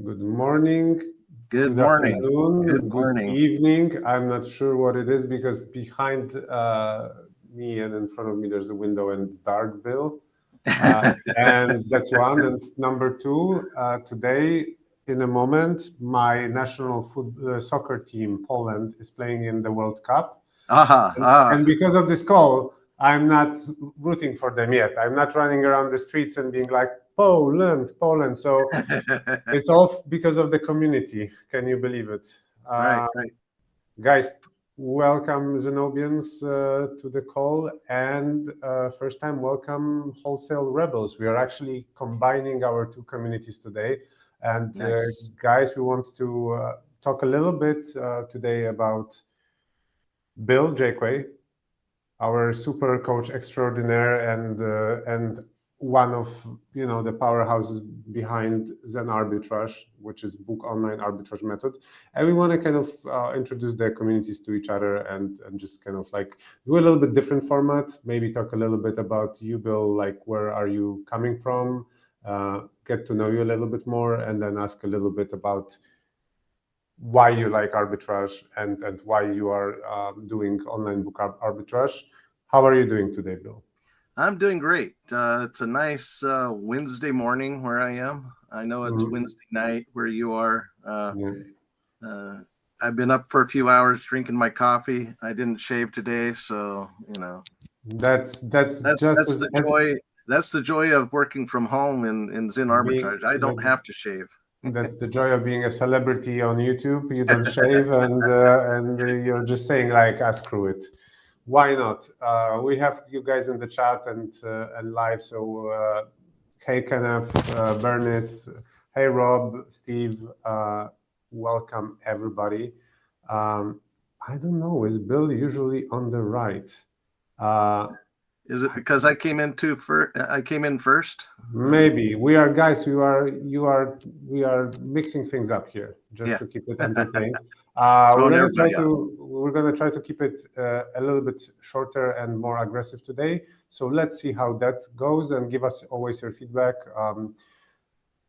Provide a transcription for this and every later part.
Good morning, Good good morning. afternoon, Good good morning. evening. I'm not sure what it is because behind me and in front of me there's a window and it's dark, Bill. And that's one. And number two, today, in a moment, my national soccer team, Poland, is playing in the World Cup. And because of this call, I'm not rooting for them yet. I'm not running around the streets and being like, Poland, Poland. So it's all because of the community. Can you believe it? Right. Guys, welcome Zenobians to the call, and first time welcome Wholesale Rebels. We are actually combining our two communities today. And Nice. guys, we want to talk a little bit today about Bill Jakeway, our super coach extraordinaire and one of the powerhouses behind Zen Arbitrage, which is book online arbitrage method. And we want to kind of introduce the communities to each other and just kind of like do a little bit different format. Maybe talk a little bit about you, Bill, like where are you coming from? Get to know you a little bit more, and then ask a little bit about why you like arbitrage and why you are doing online book arbitrage. How are you doing today, Bill? I'm doing great. It's a nice Wednesday morning where I am. I know it's Wednesday night where you are. I've been up for a few hours drinking my coffee. I didn't shave today, so that's just that's the joy. That's the joy of working from home in Zen Arbitrage. I don't have to shave. That's the joy of being a celebrity on YouTube. You don't shave, and you're just saying like, "Ah, screw it." Why not? We have you guys in the chat and live. So, hey, Kenneth, Bernice, hey, Rob, Steve, welcome everybody. I don't know. Is Bill usually on the right? Is it because I came in first? Maybe we are guys. We are mixing things up here just to keep it entertaining. We're gonna try to keep it a little bit shorter and more aggressive today. So let's see how that goes, and give us always your feedback,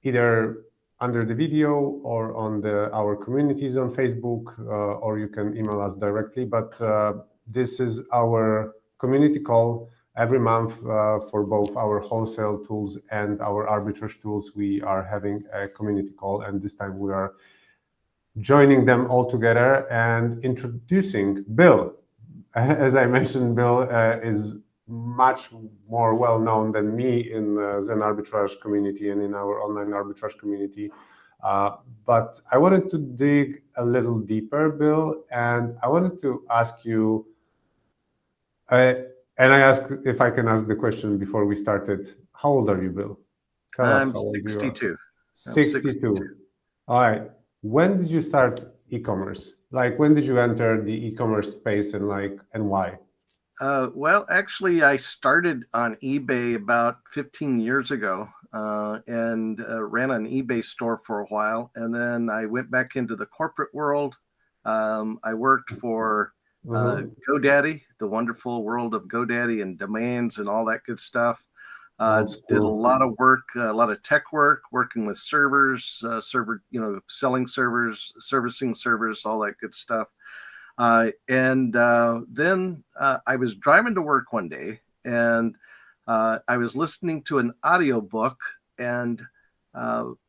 either under the video or on our communities on Facebook, or you can email us directly. But this is our community call. Every month for both our wholesale tools and our arbitrage tools, we are having a community call, and this time we are joining them all together and introducing Bill. As I mentioned, Bill is much more well known than me in the Zen Arbitrage community and in our online arbitrage community. But I wanted to dig a little deeper, Bill, and I wanted to ask you. And I asked if I can ask the question before we started. How old are you, Bill? Tell us how old 62. You are. 62. All right. When did you start e-commerce? Like, when did you enter the e-commerce space, and why? Well, actually, I started on eBay about 15 years ago and ran an eBay store for a while. And then I went back into the corporate world. I worked for GoDaddy, the wonderful world of GoDaddy and domains and all that good stuff. Did a lot of work, a lot of tech work, working with servers, selling servers, servicing servers, all that good stuff. Then I was driving to work one day, and I was listening to an audiobook, and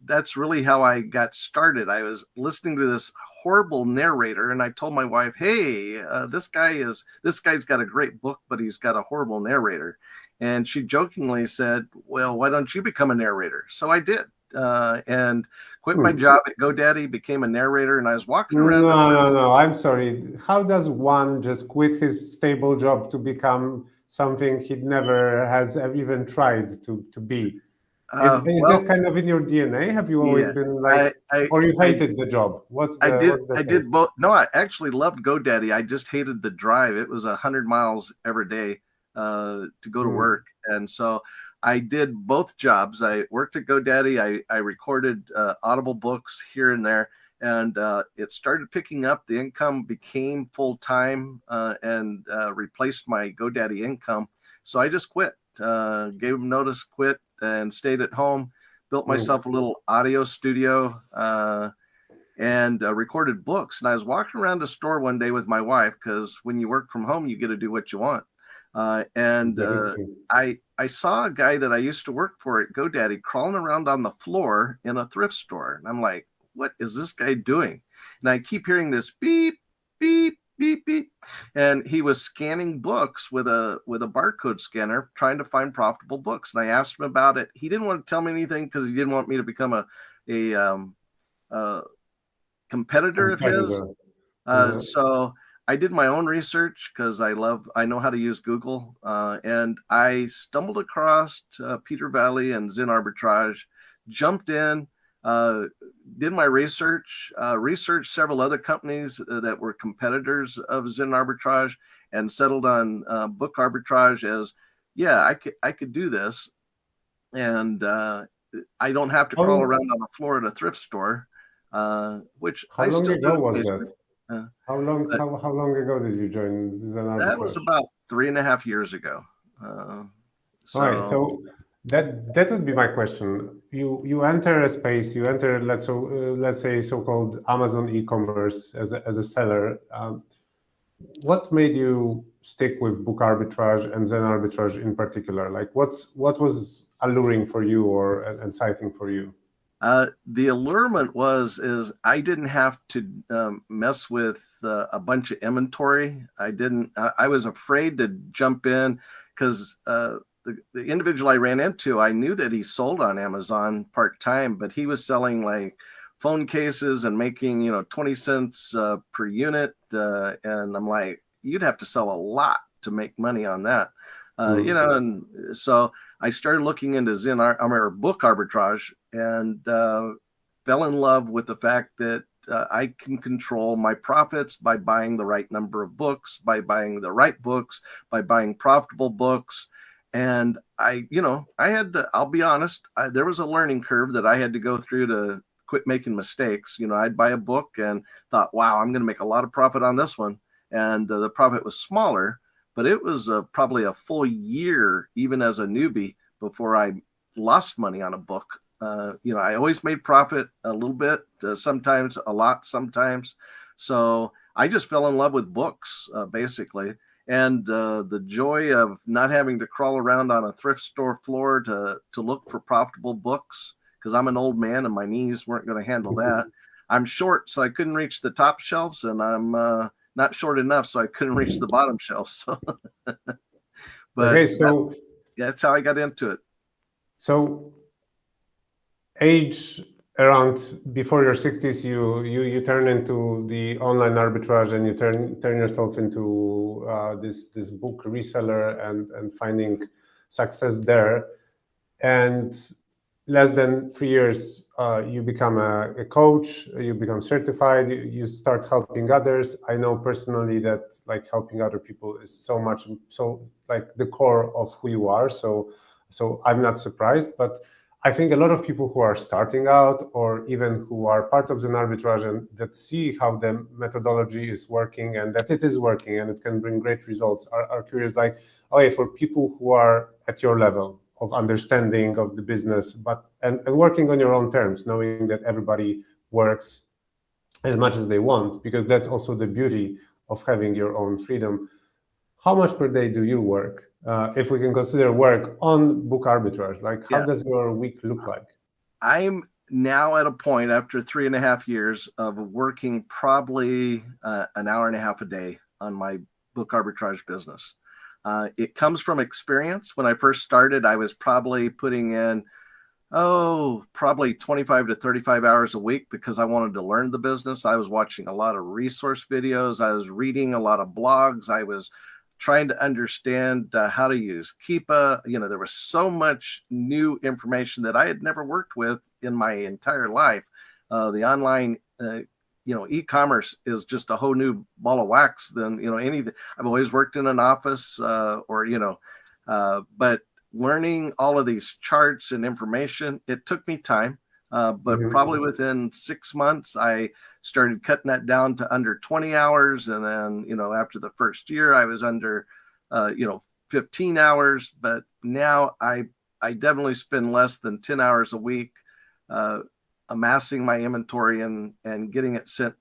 that's really how I got started. I was listening to this horrible narrator, and I told my wife, "Hey, this guy's got a great book, but he's got a horrible narrator." And she jokingly said, "Well, why don't you become a narrator?" So I did, and quit my job at GoDaddy, became a narrator, and I was walking around. No. I'm sorry. How does one just quit his stable job to become something he never has even tried to be? Is that kind of in your DNA? Have you always been like, or you hated the job? I did both. No, I actually loved GoDaddy. I just hated the drive. It was 100 miles every day to go to work. And so I did both jobs. I worked at GoDaddy. I recorded Audible books here and there, and it started picking up. The income became full-time and replaced my GoDaddy income. So I just quit, gave them notice, quit, and stayed at home. built myself a little audio studio, and recorded books. And I was walking around the store one day with my wife, because when you work from home, you get to do what you want. I saw a guy that I used to work for at GoDaddy crawling around on the floor in a thrift store. And I'm like, what is this guy doing? And I keep hearing this beep, beep, beep, beep. And he was scanning books with a barcode scanner, trying to find profitable books. And I asked him about it. He didn't want to tell me anything because he didn't want me to become a competitor of his. So I did my own research because I know how to use Google, and I stumbled across Peter Valley and Zen Arbitrage, jumped in, did my research, researched several other companies that were competitors of Zen Arbitrage, and settled on Book Arbitrage as, yeah, I could do this, and I don't have to crawl around on the floor at a thrift store, which how I long still ago do. Was that? How long ago did you join Zen Arbitrage? That was about 3.5 years ago. All right, so that would be my question. You enter a space, you enter let's say so-called Amazon e-commerce as a seller. What made you stick with Book Arbitrage and Zen Arbitrage in particular? Like, what was alluring for you or inciting for you? The allurement is I didn't have to mess with a bunch of inventory. I was afraid to jump in because the individual I ran into, I knew that he sold on Amazon part-time, but he was selling like phone cases and making, 20 cents per unit. And I'm like, you'd have to sell a lot to make money on that. And so I started looking into Book Arbitrage, and fell in love with the fact that I can control my profits by buying the right number of books, by buying the right books, by buying profitable books. And I'll be honest, there was a learning curve that I had to go through to quit making mistakes. I'd buy a book and thought, wow, I'm going to make a lot of profit on this one. And the profit was smaller, but it was probably a full year, even as a newbie, before I lost money on a book. I always made profit a little bit, sometimes a lot, sometimes. So I just fell in love with books, basically. And the joy of not having to crawl around on a thrift store floor to look for profitable books, because I'm an old man and my knees weren't going to handle that. I'm short, so I couldn't reach the top shelves, and I'm not short enough, so I couldn't reach the bottom shelves. So, but okay, so that's how I got into it. So, age around before your 60s, you turn into the online arbitrage, and you turn yourself into this book reseller and finding success there. And less than 3 years, you become a coach, you become certified, you start helping others. I know personally that like helping other people is so like the core of who you are. So I'm not surprised, but I think a lot of people who are starting out, or even who are part of Zen Arbitrage and that see how the methodology is working and that it is working and it can bring great results, are curious, like, okay, for people who are at your level of understanding of the business, and working on your own terms, knowing that everybody works as much as they want, because that's also the beauty of having your own freedom. How much per day do you work? If we can consider work on Book Arbitrage, like how does your week look like? I'm now at a point after 3.5 years of working probably an hour and a half a day on my Book Arbitrage business. It comes from experience. When I first started, I was probably putting in, probably 25 to 35 hours a week because I wanted to learn the business. I was watching a lot of resource videos. I was reading a lot of blogs. I was trying to understand how to use Keepa. There was so much new information that I had never worked with in my entire life. The online, e-commerce is just a whole new ball of wax than, anything. I've always worked in an office but learning all of these charts and information, it took me time. But probably within 6 months, I started cutting that down to under 20 hours. And then, after the first year, I was under, 15 hours. But now I I definitely spend less than 10 hours a week amassing my inventory and getting it sent,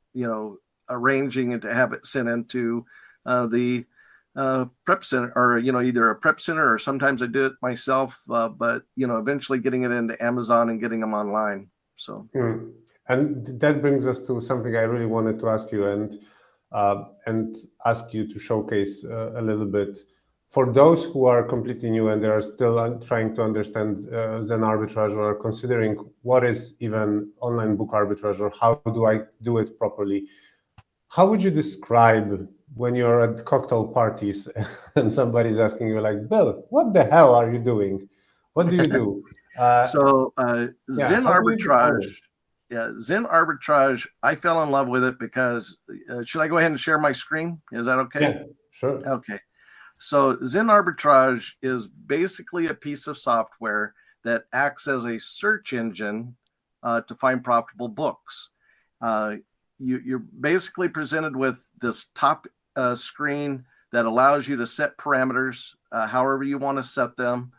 arranging it to have it sent into the prep center, or either a prep center, or sometimes I do it myself, but eventually getting it into Amazon and getting them online. So and that brings us to something I really wanted to ask you, and ask you to showcase a little bit for those who are completely new and they are still trying to understand Zen arbitrage, or considering what is even online book arbitrage, or how do I do it properly. How would you describe when you're at cocktail parties and somebody's asking you like, Bill, what the hell are you doing? What do you do? Zen Arbitrage. Yeah, Zen Arbitrage, I fell in love with it because, should I go ahead and share my screen? Is that okay? Yeah, sure. Okay. So Zen Arbitrage is basically a piece of software that acts as a search engine to find profitable books. You're basically presented with this top screen that allows you to set parameters however you want to set them.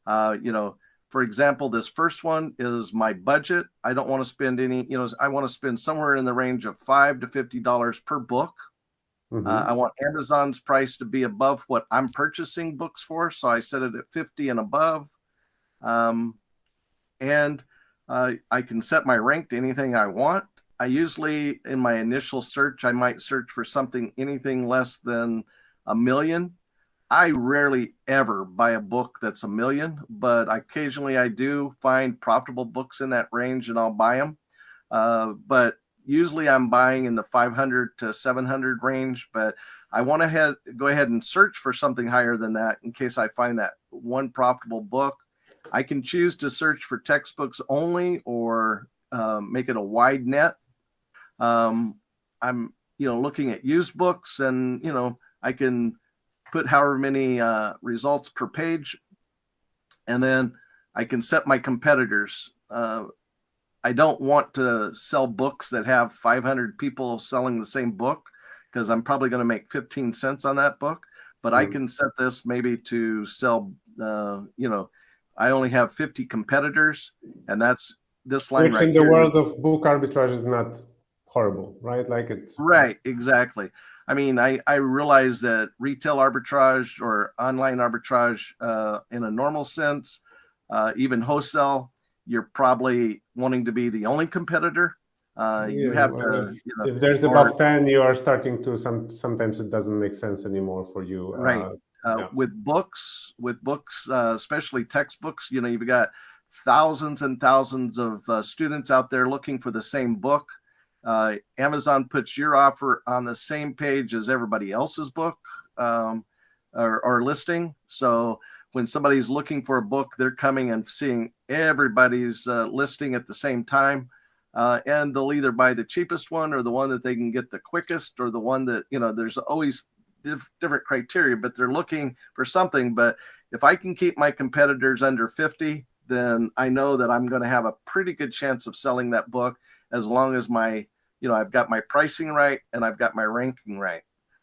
For example, this first one is my budget. I don't want to spend any, I want to spend somewhere in the range of $5 to $50 per book. I want Amazon's price to be above what I'm purchasing books for, so I set it at 50 and above. And I can set my rank to anything I want. I usually, in my initial search, I might search for anything less than $1 million. I rarely ever buy a book that's $1 million, but occasionally I do find profitable books in that range and I'll buy them. But usually I'm buying in the 500 to 700 range, but I want to go ahead and search for something higher than that in case I find that one profitable book. I can choose to search for textbooks only, or make it a wide net. I'm, looking at used books, and, I can put however many results per page, and then I can set my competitors. I don't want to sell books that have 500 people selling the same book, because I'm probably going to make 15 cents on that book. But I can set this maybe to sell, I only have 50 competitors, and that's this line Which right in the here. world of book arbitrage is not horrible, right? Like it's right, exactly. I mean, I realize that retail arbitrage or online arbitrage, in a normal sense, even wholesale, you're probably wanting to be the only competitor. You have to, if there's above 10, you are starting to sometimes it doesn't make sense anymore for you. Right. With books, especially textbooks, you've got thousands and thousands of students out there looking for the same book. Amazon puts your offer on the same page as everybody else's book or listing. So when somebody's looking for a book, they're coming and seeing everybody's listing at the same time. And they'll either buy the cheapest one, or the one that they can get the quickest, or the one that, there's always different criteria, but they're looking for something. But if I can keep my competitors under 50, then I know that I'm going to have a pretty good chance of selling that book, as long as I've got my pricing right and I've got my ranking right.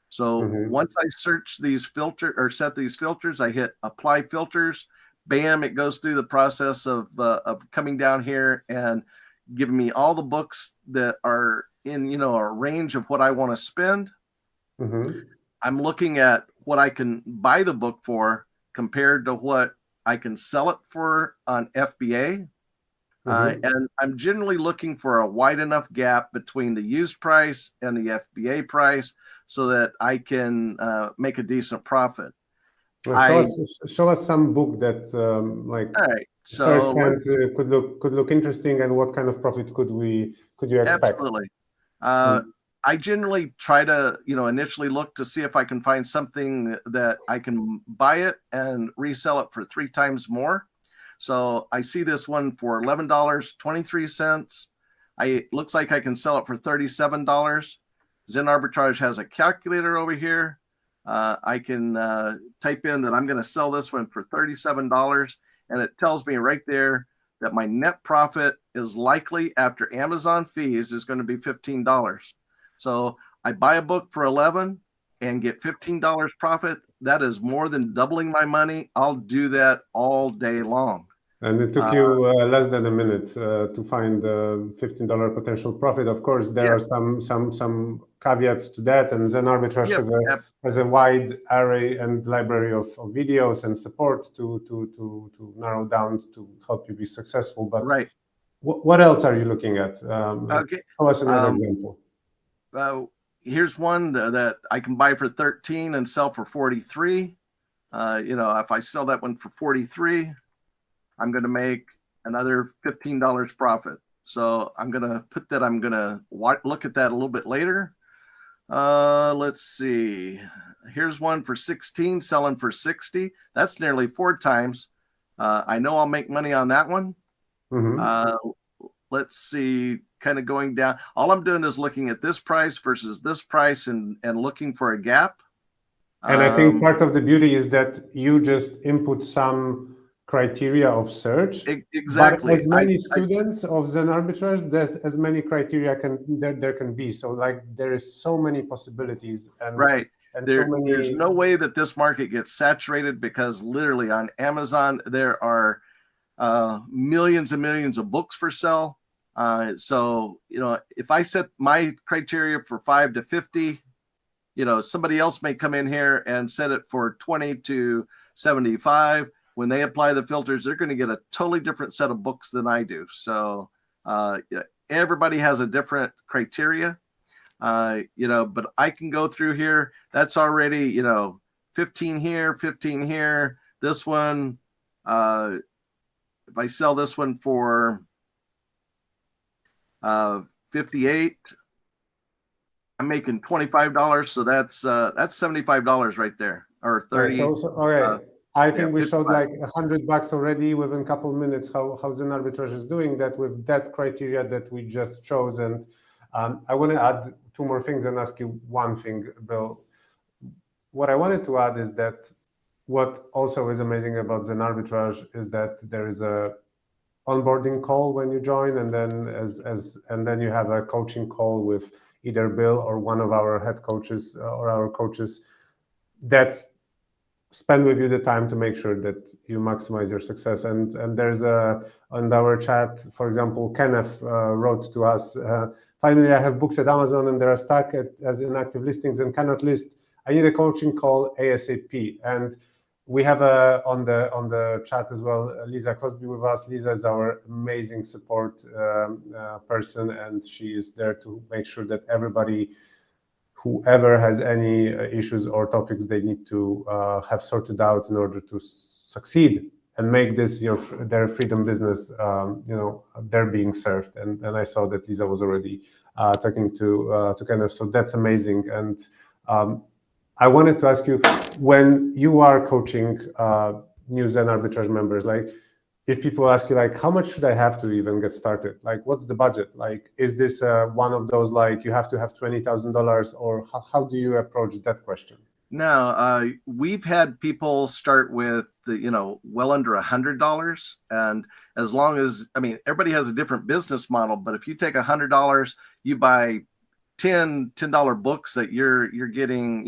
So once I search these set these filters, I hit apply filters, bam, it goes through the process of coming down here and giving me all the books that are in, a range of what I want to spend. I'm looking at what I can buy the book for compared to what I can sell it for on FBA. And I'm generally looking for a wide enough gap between the used price and the FBA price so that I can make a decent profit. Show us some book that all right, so could look interesting, and what kind of profit could you expect? Absolutely. I generally try to, initially look to see if I can find something that I can buy it and resell it for 3 times more. So I see this one for $11.23. It looks like I can sell it for $37. Zen Arbitrage has a calculator over here. I can type in that I'm going to sell this one for $37, and it tells me right there that my net profit is likely after Amazon fees is going to be $15. So I buy a book for $11 and get $15 profit. That is more than doubling my money. I'll do that all day long. And it took you less than a minute to find the $15 potential profit. Of course, there are some caveats to that, and Zen Arbitrage has a wide array and library of videos and support to narrow down to help you be successful. But what else are you looking at? Show us another example. Here's one that I can buy for 13 and sell for 43. If I sell that one for 43, I'm going to make another $15 profit. So I'm going to put that, I'm going to look at that a little bit later. Let's see. Here's one for 16, selling for 60. That's nearly 4 times. I know I'll make money on that one. Let's see, kind of going down. All I'm doing is looking at this price versus this price and looking for a gap. And I think part of the beauty is that you just input some criteria of search. Exactly. But as many students of Zen Arbitrage, there's as many criteria there can be. So like there is so many possibilities. And and there's no way that this market gets saturated, because literally on Amazon there are millions and millions of books for sale. So if I set my criteria for 5 to 50, somebody else may come in here and set it for 20 to 75. When they apply the filters, they're going to get a totally different set of books than I do. So everybody has a different criteria, but I can go through here. That's already 15 here, 15 here. This one, if I sell this one for 58, I'm making $25. So that's $75 right there, or 30. Okay. I think we showed like $100 already within a couple of minutes how Zen Arbitrage is doing that with that criteria that we just chose. And I want to add 2 more things and ask you one thing, Bill. What I wanted to add is that what also is amazing about Zen Arbitrage is that there is a onboarding call when you join, and then and then you have a coaching call with either Bill or one of our head coaches or our coaches that spend with you the time to make sure that you maximize your success. And there's on our chat, for example, Kenneth wrote to us, finally, I have books at Amazon and they are stuck as inactive listings and cannot list. I need a coaching call ASAP. And we have on the chat as well, Lisa Cosby with us. Lisa is our amazing support person, and she is there to make sure that everybody, whoever has any issues or topics they need to have sorted out in order to succeed and make this their freedom business, they're being served. And I saw that Lisa was already talking to Kenneth, so that's amazing. And I wanted to ask you, when you are coaching new Zen Arbitrage members, like if people ask you, like, how much should I have to even get started? Like, what's the budget? Like, is this one of those, like, you have to have $20,000, or how do you approach that question? No, we've had people start with well under $100, and as long as, everybody has a different business model, but if you take $100, you buy $10 books that you're getting,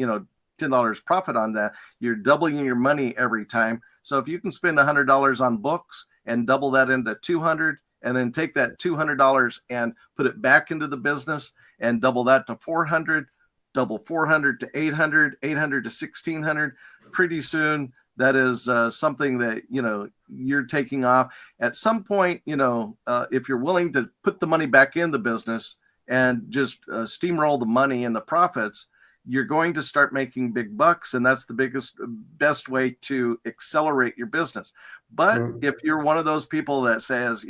$10 profit on that, you're doubling your money every time. So if you can spend $100 on books and double that into $200, and then take that $200 and put it back into the business and double that to $400, double $400 to $800, $800 to $1,600, pretty soon that is something that you're taking off. At some point, if you're willing to put the money back in the business and just steamroll the money and the profits, you're going to start making big bucks, and that's the best way to accelerate your business. But if you're one of those people that says,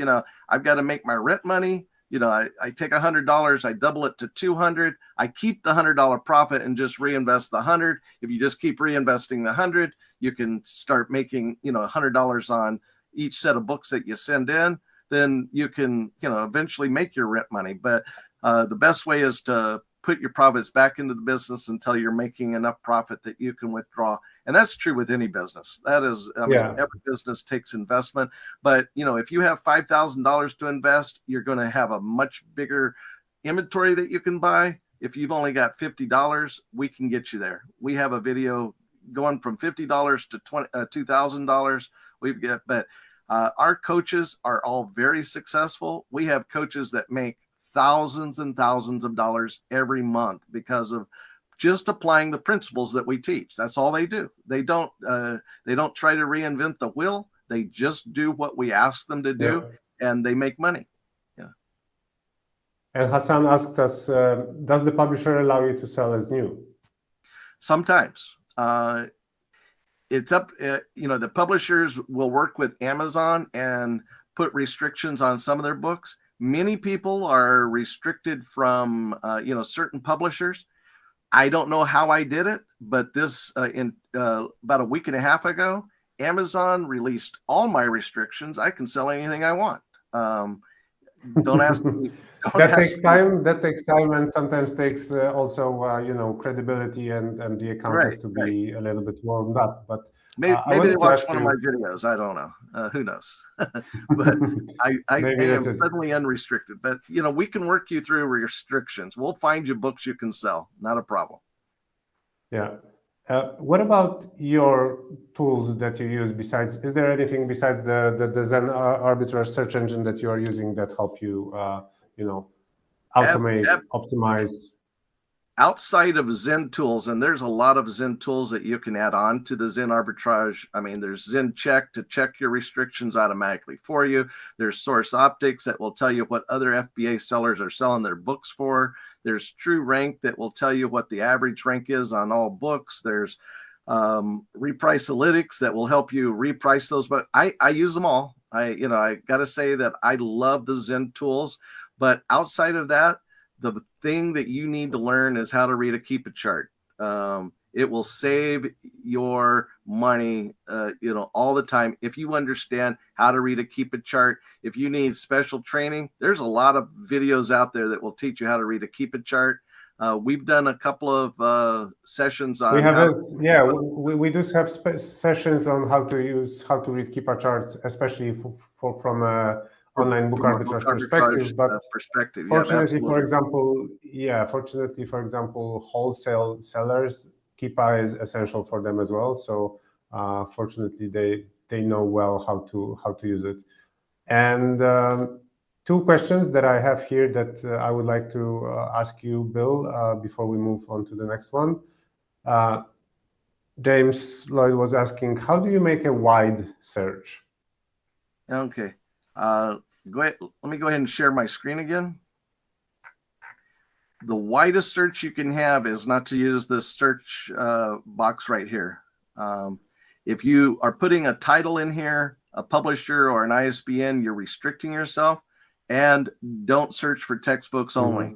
I've got to make my rent money, I take $100, I double it to $200, I keep the $100 profit and just reinvest the $100. If you just keep reinvesting the $100, you can start making, $100 on each set of books that you send in. Then you can, eventually make your rent money. But the best way is to put your profits back into the business until you're making enough profit that you can withdraw. And that's true with any business. That is, every business takes investment. But, if you have $5,000 to invest, you're going to have a much bigger inventory that you can buy. If you've only got $50, we can get you there. We have a video going from $50 to $2,000. But Our coaches are all very successful. We have coaches that make thousands and thousands of dollars every month because of just applying the principles that we teach. That's all they do. They don't try to reinvent the wheel. They just do what we ask them to do, and they make money. Yeah. And Hassan asked us, does the publisher allow you to sell as new? Sometimes. It's up, the publishers will work with Amazon and put restrictions on some of their books. Many people are restricted from, certain publishers. I don't know how I did it, but this in about a week and a half ago, Amazon released all my restrictions. I can sell anything I want. Don't ask me. That takes time. That takes time, and sometimes takes also credibility, and the account has to be a little bit warmed up. But maybe they watched one of my videos. I don't know. Who knows? But I am suddenly unrestricted. But we can work you through restrictions. We'll find you books you can sell. Not a problem. Yeah. What about your tools that you use besides? Is there anything besides the Zen Arbitrage search engine that you are using that help you, automate, optimize? Outside of Zen tools, and there's a lot of Zen tools that you can add on to the Zen Arbitrage. I mean, there's Zen Check to check your restrictions automatically for you. There's Source Optics that will tell you what other FBA sellers are selling their books for. There's True Rank that will tell you what the average rank is on all books. There's Repricealytics that will help you reprice those. But I use them all. I got to say that I love the Zen tools. But outside of that, the thing that you need to learn is how to read a keep it chart. It will save your money, all the time. If you understand how to read a keep it chart, if you need special training, there's a lot of videos out there that will teach you how to read a keep it chart. We've done a couple of sessions on. We do have sessions on how to read keep it charts, especially from a online book arbitrage perspective. But fortunately, for example, wholesale sellers, Keepa is essential for them as well. So fortunately, they know well how to use it. And two questions that I have here that I would like to ask you, Bill, before we move on to the next one. James Lloyd was asking, how do you make a wide search? Okay. Let me go ahead and share my screen again. The widest search you can have is not to use this search box right here. If you are putting a title in here, a publisher or an ISBN, you're restricting yourself. And don't search for textbooks only.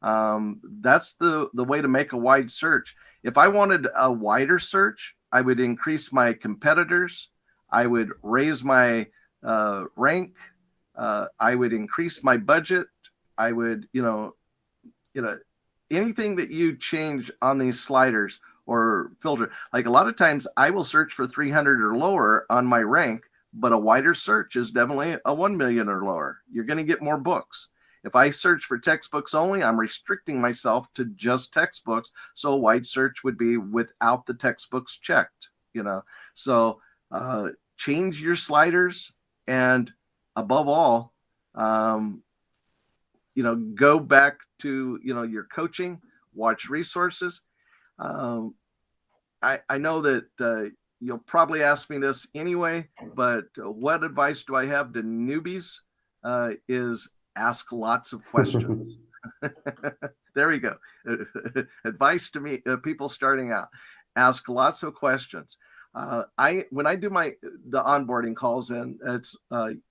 That's the way to make a wide search. If I wanted a wider search, I would increase my competitors. I would raise my rank. I would increase my budget. I would, anything that you change on these sliders or filter. Like a lot of times I will search for 300 or lower on my rank, but a wider search is definitely a 1 million or lower. You're going to get more books. If I search for textbooks only, I'm restricting myself to just textbooks. So a wide search would be without the textbooks checked, So change your sliders, and above all, go back to, your coaching, watch resources. I know that you'll probably ask me this anyway, but what advice do I have to newbies is ask lots of questions. There we go. Advice to me, people starting out, ask lots of questions. When I do the onboarding calls, and it's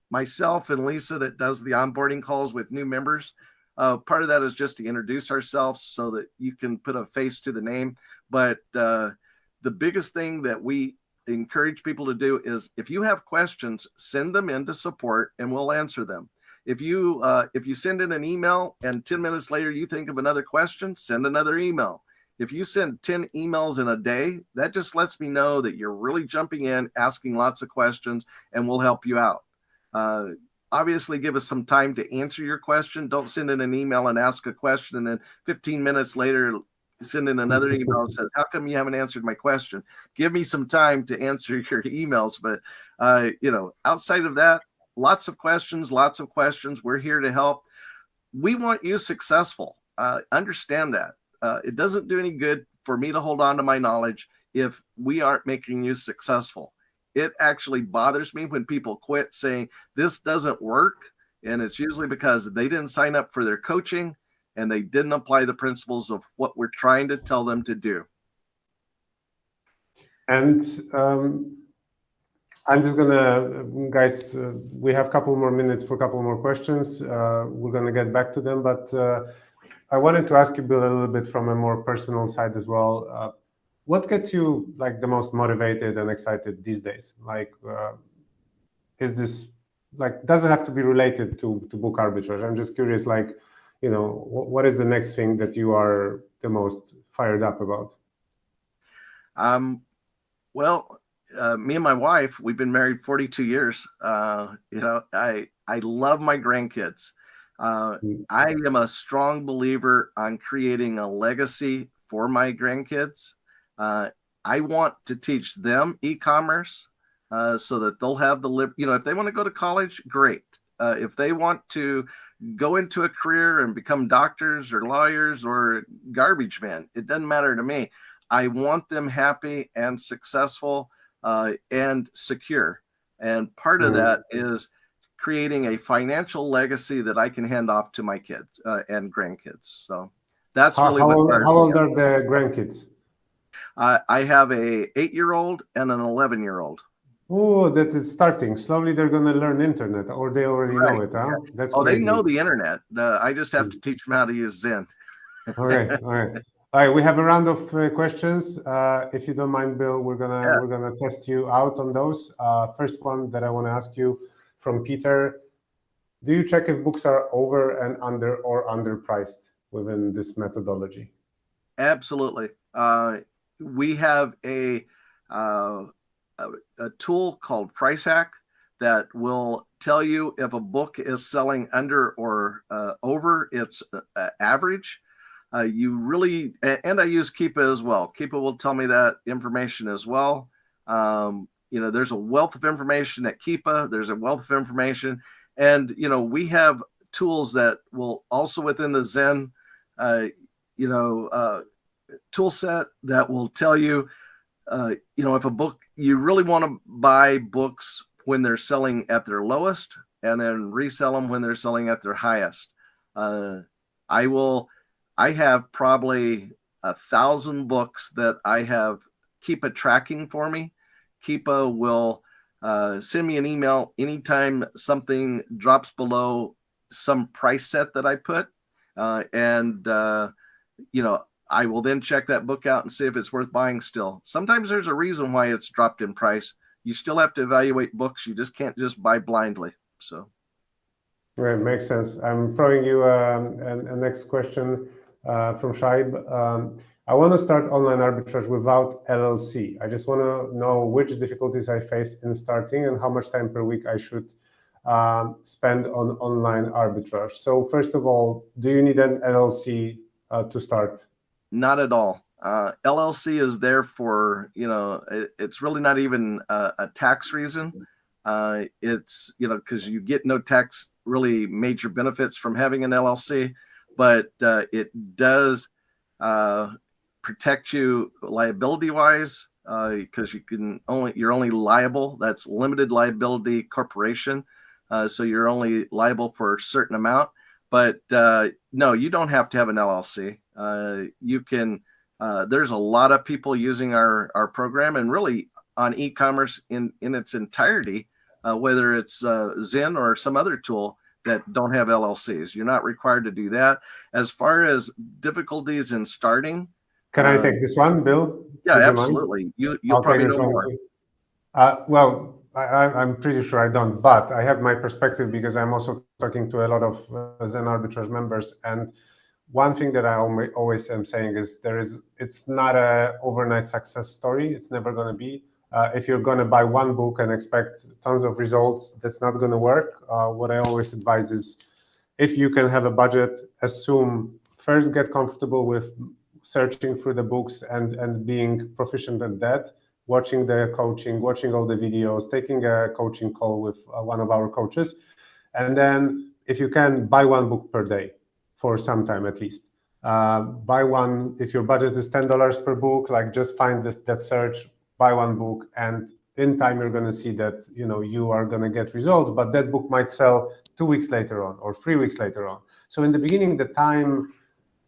myself and Lisa that does the onboarding calls with new members. Part of that is just to introduce ourselves so that you can put a face to the name. But the biggest thing that we encourage people to do is, if you have questions, send them into support and we'll answer them. If you send in an email and 10 minutes later you think of another question, send another email. If you send 10 emails in a day, that just lets me know that you're really jumping in, asking lots of questions, and we'll help you out. Obviously, give us some time to answer your question. Don't send in an email and ask a question, and then 15 minutes later, send in another email and says, how come you haven't answered my question? Give me some time to answer your emails. But, outside of that, lots of questions. We're here to help. We want you successful. Understand that. It doesn't do any good for me to hold on to my knowledge if we aren't making you successful. It actually bothers me when people quit saying this doesn't work. And it's usually because they didn't sign up for their coaching and they didn't apply the principles of what we're trying to tell them to do. And I'm just gonna, guys, we have a couple more minutes for a couple more questions. We're gonna get back to them, but I wanted to ask you, Bill, a little bit from a more personal side as well. What gets you like the most motivated and excited these days? Like, is this like, doesn't have to be related to book arbitrage. I'm just curious, like, what is the next thing that you are the most fired up about? Me and my wife, we've been married 42 years. I love my grandkids. I am a strong believer on creating a legacy for my grandkids. I want to teach them e-commerce so that they'll have if they want to go to college, great. If they want to go into a career and become doctors or lawyers or garbage men, it doesn't matter to me. I want them happy and successful and secure. And part of that is creating a financial legacy that I can hand off to my kids and grandkids. So that's really how old are the grandkids? I have a 8-year-old and an 11-year-old. Oh, that is starting. Slowly they're going to learn internet, or they already know it, huh? Yeah. That's crazy. They know the internet. I just have to teach them how to use Zen. All right. We have a round of questions. If you don't mind, Bill, we're gonna test you out on those. First one that I want to ask you from Peter: do you check if books are over and under or underpriced within this methodology? Absolutely. We have a tool called Price Hack that will tell you if a book is selling under or over its average. You really, and I use Keepa as well. Keepa will tell me that information as well. There's a wealth of information at Keepa. There's a wealth of information. And, we have tools that will also within the Zen, tool set that will tell you, if a book, you really want to buy books when they're selling at their lowest and then resell them when they're selling at their highest. I have probably 1,000 books that I have Keepa tracking for me. Keepa will send me an email anytime something drops below some price set that I put. I will then check that book out and see if it's worth buying still. Sometimes there's a reason why it's dropped in price. You still have to evaluate books. You just can't just buy blindly. So. Right, makes sense. I'm throwing you a next question from Shaib. I want to start online arbitrage without LLC. I just want to know which difficulties I face in starting and how much time per week I should spend on online arbitrage. So first of all, do you need an LLC to start? Not at all. LLC is there for, it's really not even a tax reason. It's, because you get no tax really major benefits from having an LLC, but it does protect you liability wise because you're only liable. That's limited liability corporation. So you're only liable for a certain amount. But no, you don't have to have an LLC. You can. There's a lot of people using our program, and really on e-commerce in its entirety, whether it's Zen or some other tool that don't have LLCs. You're not required to do that. As far as difficulties in starting, can I take this one, Bill? Yeah, absolutely. You'll probably know more. Well, I'm pretty sure I don't, but I have my perspective because I'm also talking to a lot of Zen Arbitrage members. And one thing that I always am saying is it's not an overnight success story. It's never going to be. If you're going to buy one book and expect tons of results, that's not going to work. What I always advise is if you can have a budget, first get comfortable with searching through the books and being proficient at that, watching the coaching, watching all the videos, taking a coaching call with one of our coaches. And then if you can, buy one book per day for some time at least. Buy one, if your budget is $10 per book, like just find that search, buy one book, and in time you're going to see that you are going to get results, but that book might sell 2 weeks later on or 3 weeks later on. So in the beginning, the time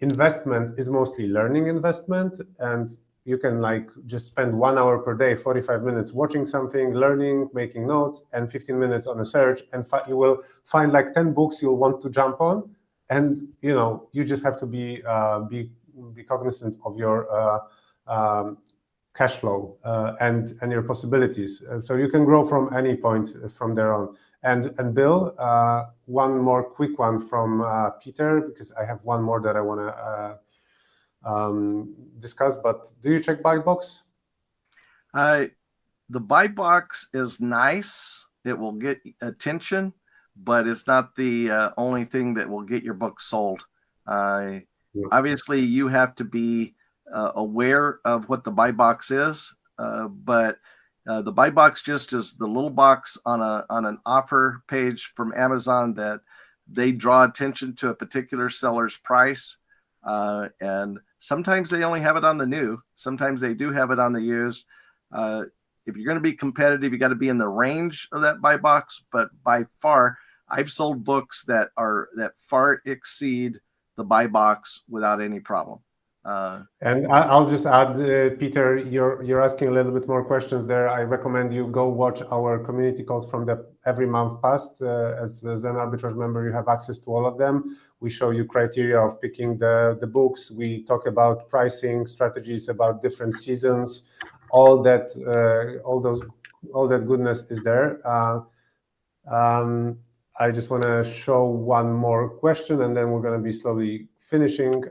investment is mostly learning investment, and you can like just spend 1 hour per day, 45 minutes watching something, learning, making notes, and 15 minutes on a search, and you will find like 10 books you'll want to jump on. And you just have to be cognizant of your cash flow and your possibilities. So you can grow from any point from there on. And Bill, one more quick one from Peter, because I have one more that I want to discuss. But do you check buy box? The buy box is nice. It will get attention, but it's not the only thing that will get your book sold. Obviously, you have to be aware of what the buy box is, but the buy box just is the little box on an offer page from Amazon that they draw attention to a particular seller's price, and sometimes they only have it on the new. Sometimes they do have it on the used. If you're going to be competitive, you got to be in the range of that buy box. But by far, I've sold books that far exceed the buy box without any problem. And I'll just add, Peter, you're asking a little bit more questions there. I recommend you go watch our community calls from the every month past. As a Zen Arbitrage member, you have access to all of them. We show you criteria of picking the books. We talk about pricing strategies, about different seasons. All that goodness is there. I just want to show one more question, and then we're going to be slowly finishing.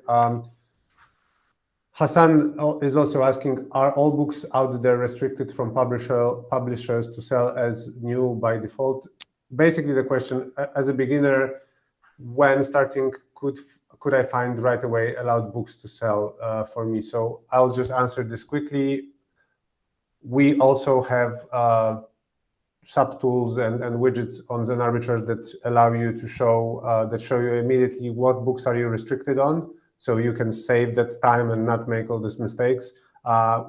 Hassan is also asking, are all books out there restricted from publishers to sell as new by default? Basically, the question, as a beginner, when starting, could I find right away allowed books to sell for me? So I'll just answer this quickly. We also have sub-tools and widgets on Zen Arbitrage that allow you to show you immediately what books are you restricted on. So you can save that time and not make all these mistakes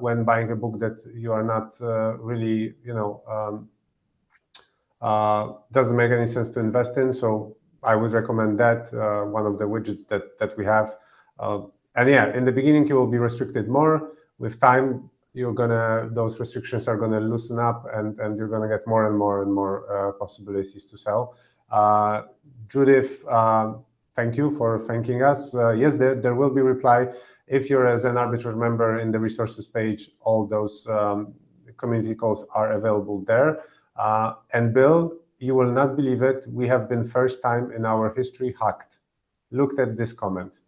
when buying a book that you are not really, doesn't make any sense to invest in. So I would recommend that, one of the widgets that we have. And yeah, in the beginning, you will be restricted more. With time, those restrictions are gonna loosen up, and you're gonna get more and more possibilities to sell. Judith, thank you for thanking us. Yes, there will be reply. If you're a Zen Arbitrage member, in the resources page, all those community calls are available there. And Bill, you will not believe it, we have been first time in our history hacked. Look at this comment.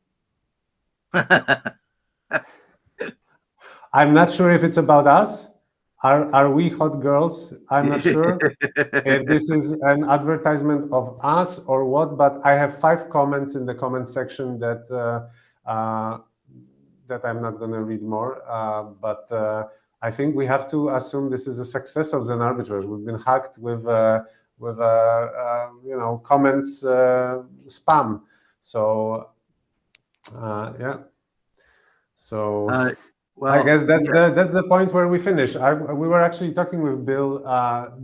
I'm not sure if it's about us. Are we hot girls? I'm not sure if this is an advertisement of us or what, but I have 5 comments in the comment section that I'm not going to read more. But I think we have to assume this is a success of Zen Arbitrage. We've been hacked with comments spam. So yeah. So. Well, I guess that's the point where we finish. We were actually talking with Bill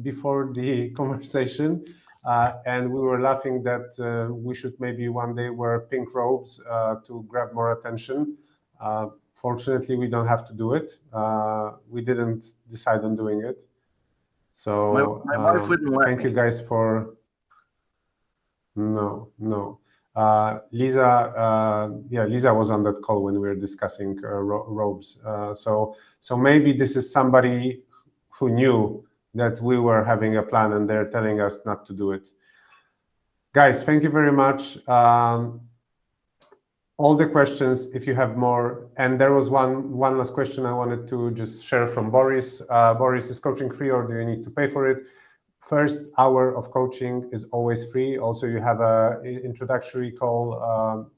before the conversation, and we were laughing that we should maybe one day wear pink robes to grab more attention. Fortunately, we don't have to do it. We didn't decide on doing it. So my wife wouldn't let thank me. you guys for no. Lisa was on that call when we were discussing robes. So maybe this is somebody who knew that we were having a plan and they're telling us not to do it. Guys, thank you very much. All the questions, if you have more, and there was one last question I wanted to just share from Boris. Boris, is coaching free or do you need to pay for it? First hour of coaching is always free. Also, you have a introductory call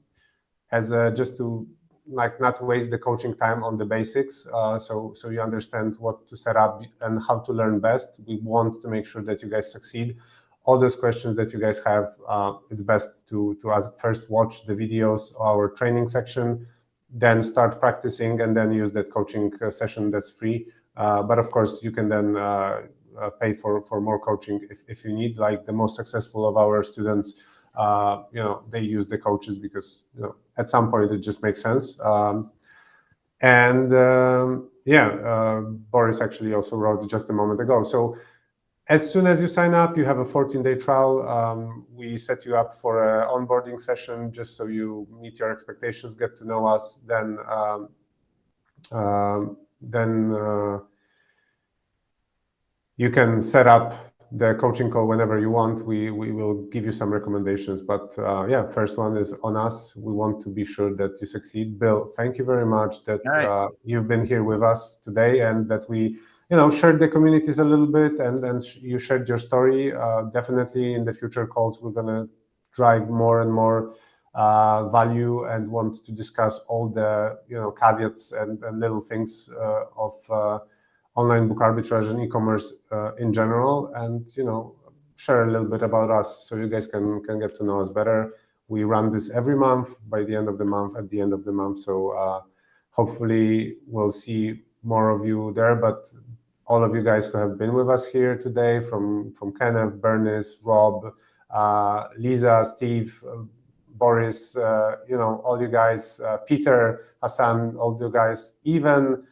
just to like not waste the coaching time on the basics. So you understand what to set up and how to learn best. We want to make sure that you guys succeed. All those questions that you guys have, it's best to ask first. Watch the videos, our training section, then start practicing, and then use that coaching session that's free. But of course, you can then pay for more coaching if you need. Like the most successful of our students, they use the coaches because at some point it just makes sense. Boris actually also wrote just a moment ago. So as soon as you sign up, you have a 14-day trial. We set you up for an onboarding session just so you meet your expectations, get to know us. Then you can set up the coaching call whenever you want. We will give you some recommendations. But first one is on us. We want to be sure that you succeed. Bill, thank you very much that you've been here with us today and that we shared the communities a little bit and you shared your story. Definitely in the future calls, we're going to drive more and more value and want to discuss all the caveats and little things of online book arbitrage and e-commerce in general, and share a little bit about us so you guys can get to know us better. We run this every month, by the end of the month, at the end of the month. So hopefully we'll see more of you there. But all of you guys who have been with us here today, from Kenneth, Bernice, Rob, Lisa, Steve, Boris, all you guys, Peter, Hassan, all you guys, even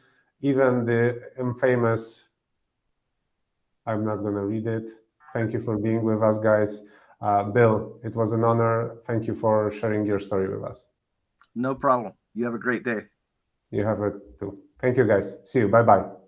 the infamous, I'm not going to read it. Thank you for being with us, guys. Bill, it was an honor. Thank you for sharing your story with us. No problem. You have a great day. You have it too. Thank you, guys. See you. Bye-bye.